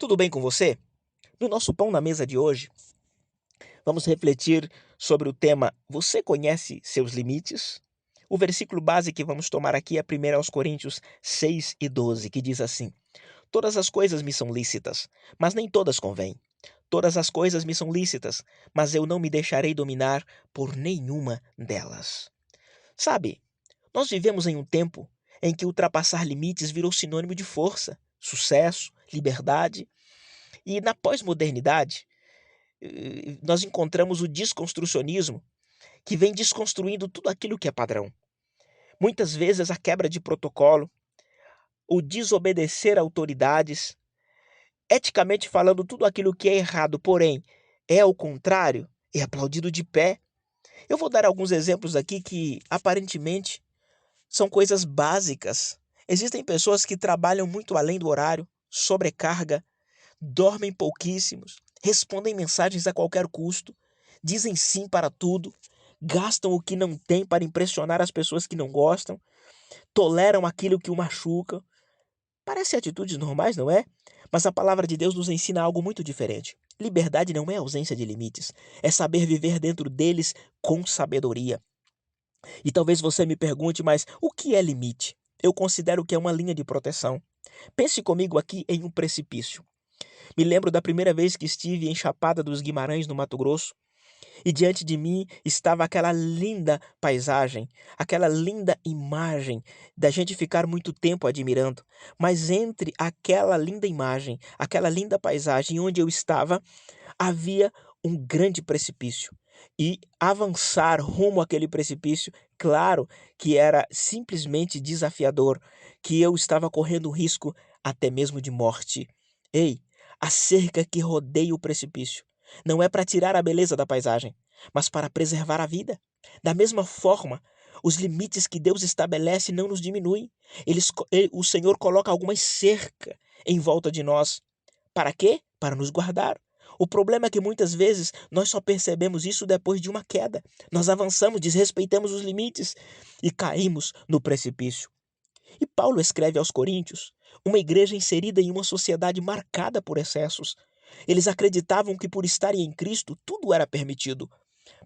Tudo bem com você? No nosso Pão na Mesa de hoje, vamos refletir sobre o tema Você conhece seus limites? O versículo base que vamos tomar aqui é 1 aos Coríntios 6:12, que diz assim: Todas as coisas me são lícitas, mas nem todas convêm. Todas as coisas me são lícitas, mas eu não me deixarei dominar por nenhuma delas. Sabe, nós vivemos em um tempo em que ultrapassar limites virou sinônimo de força, sucesso, liberdade. E na pós-modernidade, nós encontramos o desconstrucionismo, que vem desconstruindo tudo aquilo que é padrão. Muitas vezes a quebra de protocolo, o desobedecer a autoridades, eticamente falando, tudo aquilo que é errado, porém é o contrário, é aplaudido de pé. Eu vou dar alguns exemplos aqui que aparentemente são coisas básicas. Existem pessoas que trabalham muito além do horário, sobrecarga, dormem pouquíssimos, respondem mensagens a qualquer custo, dizem sim para tudo, gastam o que não têm para impressionar as pessoas que não gostam, toleram aquilo que o machuca. Parecem atitudes normais, não é? Mas a palavra de Deus nos ensina algo muito diferente. Liberdade não é ausência de limites, é saber viver dentro deles com sabedoria. E talvez você me pergunte, mas o que é limite? Eu considero que é uma linha de proteção. Pense comigo aqui em um precipício. Me lembro da primeira vez que estive em Chapada dos Guimarães, no Mato Grosso, e diante de mim estava aquela linda paisagem, aquela linda imagem da gente ficar muito tempo admirando. Mas entre aquela linda imagem, aquela linda paisagem onde eu estava, havia um grande precipício. E avançar rumo àquele precipício, claro que era simplesmente desafiador, que eu estava correndo um risco até mesmo de morte. Ei, a cerca que rodeia o precipício não é para tirar a beleza da paisagem, mas para preservar a vida. Da mesma forma, os limites que Deus estabelece não nos diminuem. O Senhor coloca algumas cercas em volta de nós. Para quê? Para nos guardar. O problema é que muitas vezes nós só percebemos isso depois de uma queda. Nós avançamos, desrespeitamos os limites e caímos no precipício. E Paulo escreve aos Coríntios, uma igreja inserida em uma sociedade marcada por excessos. Eles acreditavam que por estarem em Cristo tudo era permitido.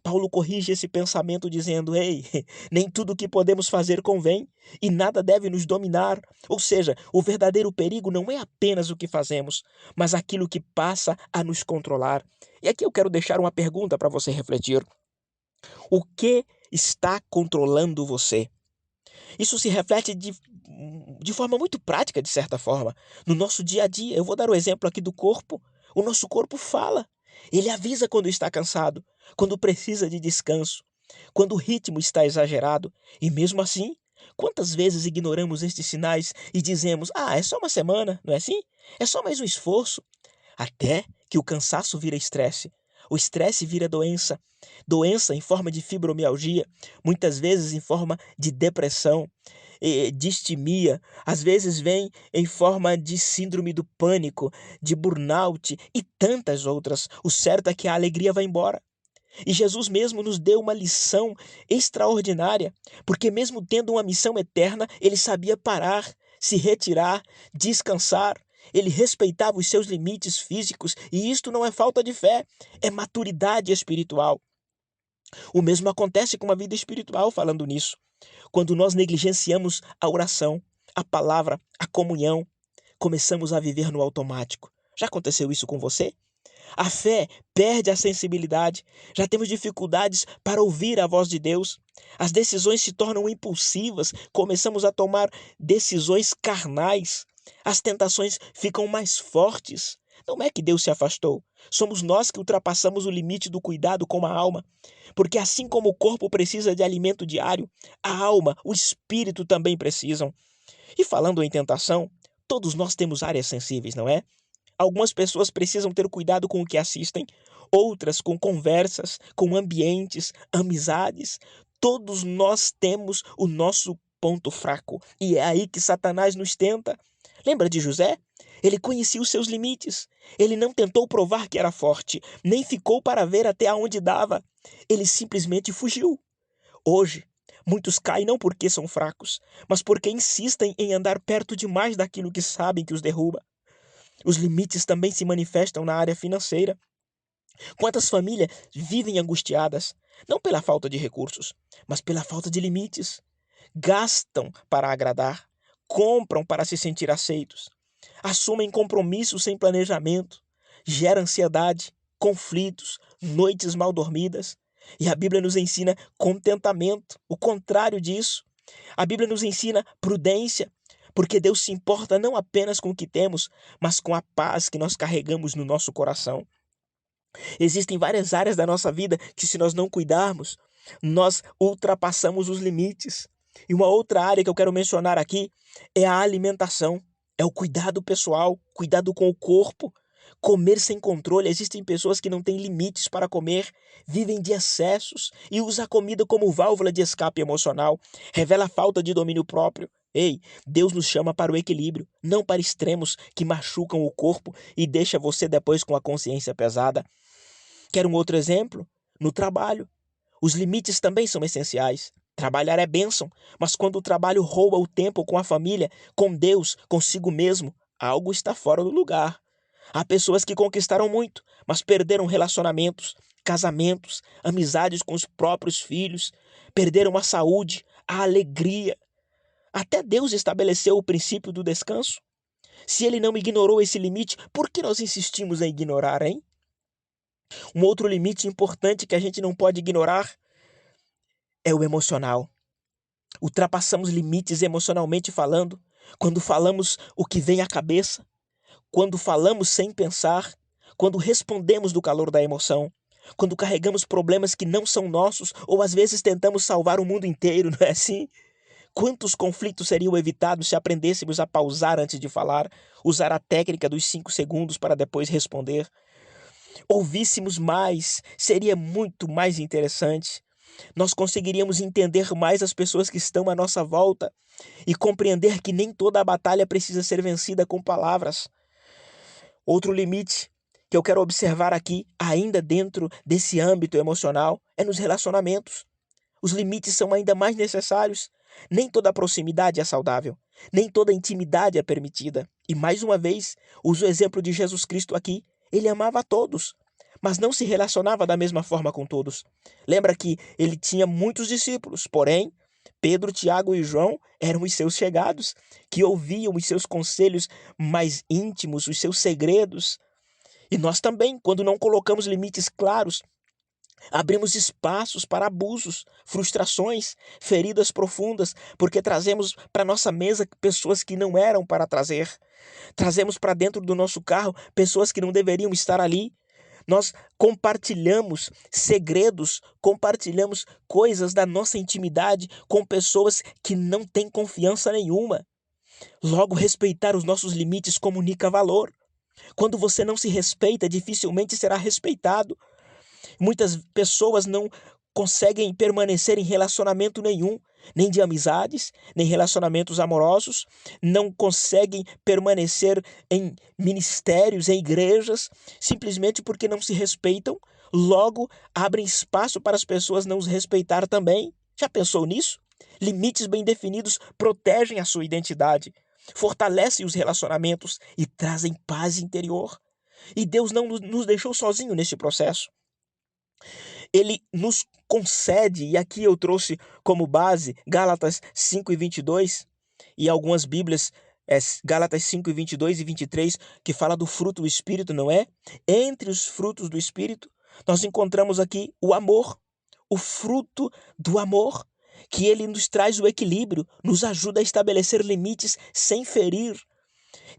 Paulo corrige esse pensamento dizendo: Ei, nem tudo o que podemos fazer convém e nada deve nos dominar. Ou seja, o verdadeiro perigo não é apenas o que fazemos, mas aquilo que passa a nos controlar. E aqui eu quero deixar uma pergunta para você refletir. O que está controlando você? Isso se reflete de forma muito prática, de certa forma, no nosso dia a dia. Eu vou dar o exemplo aqui do corpo. O nosso corpo fala. Ele avisa quando está cansado, quando precisa de descanso, quando o ritmo está exagerado. E mesmo assim, quantas vezes ignoramos estes sinais e dizemos: é só uma semana, não é assim? É só mais um esforço. Até que o cansaço vira estresse. O estresse vira doença. Doença em forma de fibromialgia, muitas vezes em forma de depressão, distimia, às vezes vem em forma de síndrome do pânico, de burnout e tantas outras. O certo é que a alegria vai embora. E Jesus mesmo nos deu uma lição extraordinária, porque mesmo tendo uma missão eterna, ele sabia parar, se retirar, descansar. Ele respeitava os seus limites físicos, e isto não é falta de fé, é maturidade espiritual. O mesmo acontece com a vida espiritual, falando nisso. Quando nós negligenciamos a oração, a palavra, a comunhão, começamos a viver no automático. Já aconteceu isso com você? A fé perde a sensibilidade, já temos dificuldades para ouvir a voz de Deus. As decisões se tornam impulsivas, começamos a tomar decisões carnais. As tentações ficam mais fortes. Não é que Deus se afastou, somos nós que ultrapassamos o limite do cuidado com a alma. Porque assim como o corpo precisa de alimento diário, a alma, o espírito também precisam. E falando em tentação, todos nós temos áreas sensíveis, não é? Algumas pessoas precisam ter cuidado com o que assistem, outras com conversas, com ambientes, amizades. Todos nós temos o nosso ponto fraco e é aí que Satanás nos tenta. Lembra de José? Ele conhecia os seus limites. Ele não tentou provar que era forte, nem ficou para ver até onde dava. Ele simplesmente fugiu. Hoje, muitos caem não porque são fracos, mas porque insistem em andar perto demais daquilo que sabem que os derruba. Os limites também se manifestam na área financeira. Quantas famílias vivem angustiadas, não pela falta de recursos, mas pela falta de limites? Gastam para agradar, compram para se sentir aceitos, assumem compromissos sem planejamento, gera ansiedade, conflitos, noites mal dormidas. E a Bíblia nos ensina contentamento, o contrário disso. A Bíblia nos ensina prudência, porque Deus se importa não apenas com o que temos, mas com a paz que nós carregamos no nosso coração. Existem várias áreas da nossa vida que, se nós não cuidarmos, nós ultrapassamos os limites. E uma outra área que eu quero mencionar aqui é a alimentação, é o cuidado pessoal, cuidado com o corpo. Comer sem controle. Existem pessoas que não têm limites para comer, vivem de excessos e usam a comida como válvula de escape emocional. Revela a falta de domínio próprio. Ei, Deus nos chama para o equilíbrio, não para extremos que machucam o corpo e deixa você depois com a consciência pesada. Quer um outro exemplo? No trabalho. Os limites também são essenciais. Trabalhar é bênção, mas quando o trabalho rouba o tempo com a família, com Deus, consigo mesmo, algo está fora do lugar. Há pessoas que conquistaram muito, mas perderam relacionamentos, casamentos, amizades com os próprios filhos, perderam a saúde, a alegria. Até Deus estabeleceu o princípio do descanso. Se ele não ignorou esse limite, por que nós insistimos em ignorar, hein? Um outro limite importante que a gente não pode ignorar é o emocional. Ultrapassamos limites emocionalmente falando, quando falamos o que vem à cabeça, quando falamos sem pensar, quando respondemos do calor da emoção, quando carregamos problemas que não são nossos ou às vezes tentamos salvar o mundo inteiro, não é assim? Quantos conflitos seriam evitados se aprendêssemos a pausar antes de falar, usar a técnica dos 5 segundos para depois responder? Ouvíssemos mais, seria muito mais interessante. Nós conseguiríamos entender mais as pessoas que estão à nossa volta e compreender que nem toda a batalha precisa ser vencida com palavras. Outro limite que eu quero observar aqui, ainda dentro desse âmbito emocional, é nos relacionamentos. Os limites são ainda mais necessários. Nem toda proximidade é saudável, nem toda intimidade é permitida. E mais uma vez, uso o exemplo de Jesus Cristo aqui. Ele amava a todos, mas não se relacionava da mesma forma com todos. Lembra que ele tinha muitos discípulos, porém, Pedro, Tiago e João eram os seus chegados, que ouviam os seus conselhos mais íntimos, os seus segredos. E nós também, quando não colocamos limites claros, abrimos espaços para abusos, frustrações, feridas profundas, porque trazemos para nossa mesa pessoas que não eram para trazer. Trazemos para dentro do nosso carro pessoas que não deveriam estar ali. Nós compartilhamos segredos, compartilhamos coisas da nossa intimidade com pessoas que não têm confiança nenhuma. Logo, respeitar os nossos limites comunica valor. Quando você não se respeita, dificilmente será respeitado. Muitas pessoas não conseguem permanecer em relacionamento nenhum, nem de amizades, nem relacionamentos amorosos, não conseguem permanecer em ministérios, em igrejas, simplesmente porque não se respeitam, logo abrem espaço para as pessoas não os respeitar também. Já pensou nisso? Limites bem definidos protegem a sua identidade, fortalecem os relacionamentos e trazem paz interior. E Deus não nos deixou sozinhos neste processo. Ele nos concede, e aqui eu trouxe como base Gálatas 5:22 e algumas Bíblias, Gálatas 5:22 e 23, que fala do fruto do Espírito, não é? Entre os frutos do Espírito, nós encontramos aqui o amor, o fruto do amor, que ele nos traz o equilíbrio, nos ajuda a estabelecer limites sem ferir.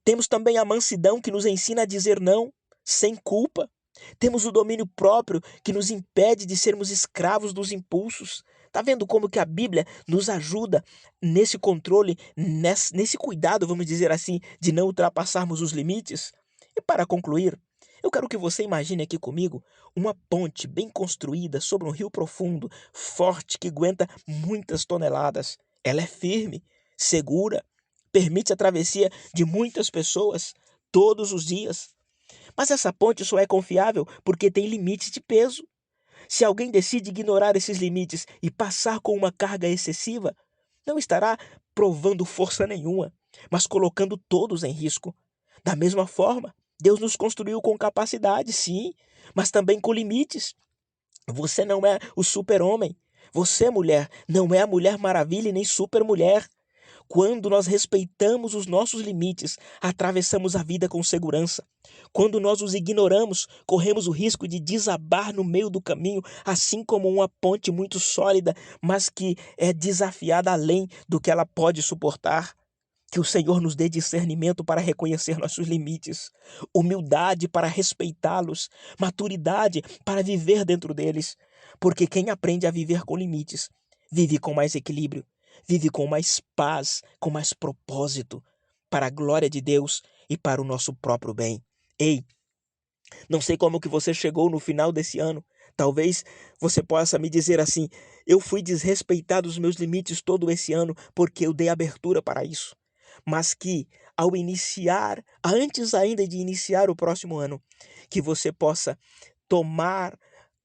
Temos também a mansidão, que nos ensina a dizer não, sem culpa. Temos o domínio próprio, que nos impede de sermos escravos dos impulsos. Tá vendo como que a Bíblia nos ajuda nesse controle, nesse cuidado, vamos dizer assim, de não ultrapassarmos os limites? E para concluir, eu quero que você imagine aqui comigo uma ponte bem construída sobre um rio profundo, forte, que aguenta muitas toneladas. Ela é firme, segura, permite a travessia de muitas pessoas todos os dias. Mas essa ponte só é confiável porque tem limites de peso. Se alguém decide ignorar esses limites e passar com uma carga excessiva, não estará provando força nenhuma, mas colocando todos em risco. Da mesma forma, Deus nos construiu com capacidade, sim, mas também com limites. Você não é o super-homem. Você, mulher, não é a Mulher Maravilha e nem super-mulher. Quando nós respeitamos os nossos limites, atravessamos a vida com segurança. Quando nós os ignoramos, corremos o risco de desabar no meio do caminho, assim como uma ponte muito sólida, mas que é desafiada além do que ela pode suportar. Que o Senhor nos dê discernimento para reconhecer nossos limites, humildade para respeitá-los, maturidade para viver dentro deles. Porque quem aprende a viver com limites, vive com mais equilíbrio, vive com mais paz, com mais propósito, para a glória de Deus e para o nosso próprio bem. Ei, não sei como que você chegou no final desse ano. Talvez você possa me dizer assim: eu fui desrespeitado os meus limites todo esse ano porque eu dei abertura para isso. Mas que ao iniciar, antes ainda de iniciar o próximo ano, que você possa tomar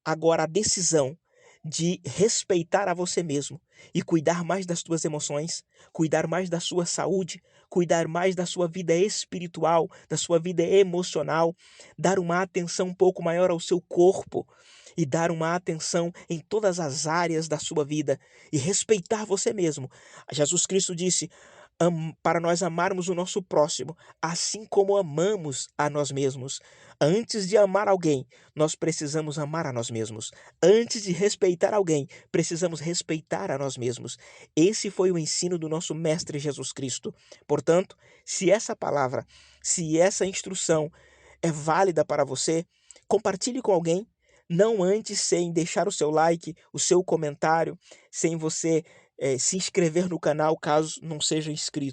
agora a decisão de respeitar a você mesmo e cuidar mais das suas emoções, cuidar mais da sua saúde, cuidar mais da sua vida espiritual, da sua vida emocional, dar uma atenção um pouco maior ao seu corpo e dar uma atenção em todas as áreas da sua vida e respeitar você mesmo. Jesus Cristo disse: para nós amarmos o nosso próximo, assim como amamos a nós mesmos. Antes de amar alguém, nós precisamos amar a nós mesmos. Antes de respeitar alguém, precisamos respeitar a nós mesmos. Esse foi o ensino do nosso Mestre Jesus Cristo. Portanto, se essa palavra, se essa instrução é válida para você, compartilhe com alguém, não antes sem deixar o seu like, o seu comentário, sem você se inscrever no canal caso não seja inscrito.